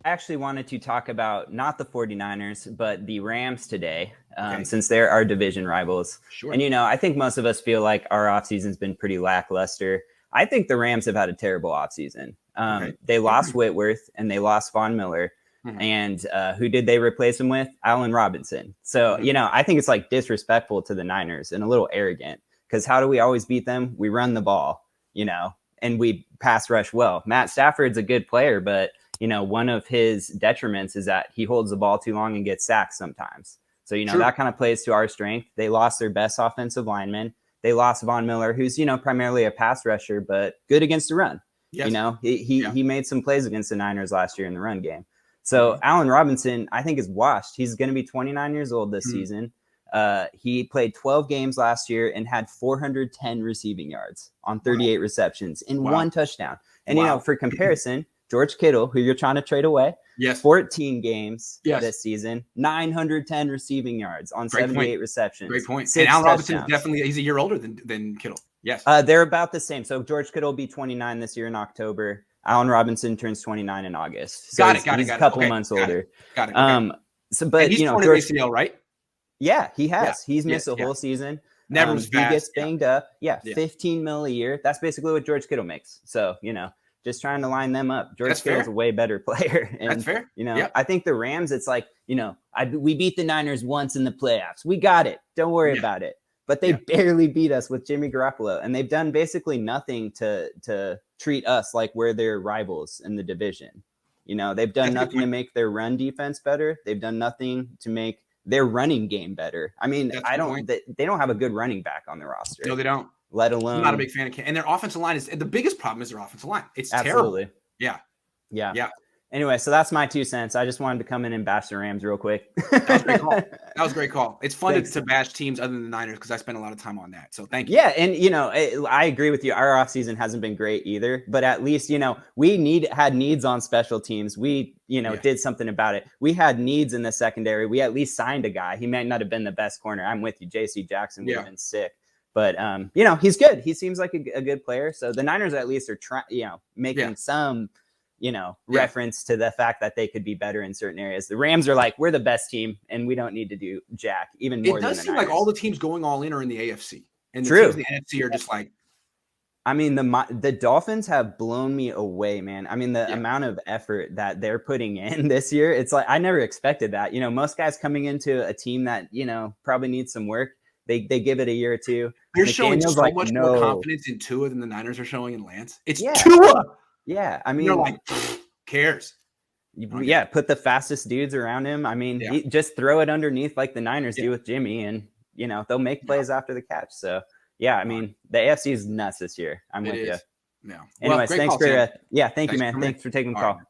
actually wanted to talk about not the 49ers, but the Rams today, Okay. since they're our division rivals. Sure. And, I think most of us feel like our offseason's been pretty lackluster. I think the Rams have had a terrible offseason. Okay. They lost Whitworth and they lost Von Miller. Mhm. And who did they replace him with? Allen Robinson. So, I think it's like disrespectful to the Niners and a little arrogant, because how do we always beat them? We run the ball, and we pass rush well. Matt Stafford's a good player, but one of his detriments is that he holds the ball too long and gets sacked sometimes. So, True. that kind of plays to our strength. They lost their best offensive lineman. They lost Von Miller, who's, primarily a pass rusher, but good against the run. Yes. He made some plays against the Niners last year in the run game. So Allen Robinson, I think, is washed. He's going to be 29 years old this season. He played 12 games last year and had 410 receiving yards on 38 receptions in one touchdown. And, for comparison, George Kittle, who you're trying to trade away, 14 games this season, 910 receiving yards on 78 receptions. Great point. 6 and Allen Robinson is touchdowns. he's a year older than Kittle. Yes. They're about the same. So George Kittle will be 29 this year in October. Allen Robinson turns 29 in August. So Got it. He's a couple months older. Got it. Okay. But he's torn George, ACL, right? Yeah, he has. He's missed a whole season. Never was fast. He gets banged up. Yeah, $15 million a year. That's basically what George Kittle makes. So, just trying to line them up. George Kittle's a way better player. And, That's fair. I think the Rams, it's like, we beat the Niners once in the playoffs. We got it. Don't worry about it. But they barely beat us with Jimmy Garoppolo. And they've done basically nothing to treat us like we're their rivals in the division. They've done nothing to make their run defense better. They've done nothing to make their running game better. I mean, they don't have a good running back on the roster. No, they don't. Let alone. I'm not a big fan of Cam. And their offensive line is the biggest problem is their offensive line. It's absolutely terrible. Yeah. Anyway, so that's my 2 cents. I just wanted to come in and bash the Rams real quick. That was a great call. It's fun to bash teams other than the Niners because I spent a lot of time on that. So thank you. Yeah, and I agree with you. Our offseason hasn't been great either, but at least we had needs on special teams. We did something about it. We had needs in the secondary. We at least signed a guy. He might not have been the best corner. I'm with you. J.C. Jackson would have been sick. But he's good. He seems like a good player. So the Niners at least are trying, making some reference to the fact that they could be better in certain areas. The Rams are like, we're the best team and we don't need to do jack even more. It does seem like all the teams going all in are in the AFC, and the teams in the NFC are just like. I mean, the Dolphins have blown me away, man. I mean, the amount of effort that they're putting in this year, it's like I never expected that. Most guys coming into a team that probably needs some work, they give it a year or two. They're showing so much more confidence in Tua than the Niners are showing in Lance. It's Tua. Yeah, I mean, you're like, cares. Yeah, put the fastest dudes around him. I mean, just throw it underneath like the Niners do with Jimmy, and they'll make plays after the catch. So I mean, the AFC is nuts this year. I'm with you. Yeah. Anyways, thanks for thank you, man. Thanks for taking the call.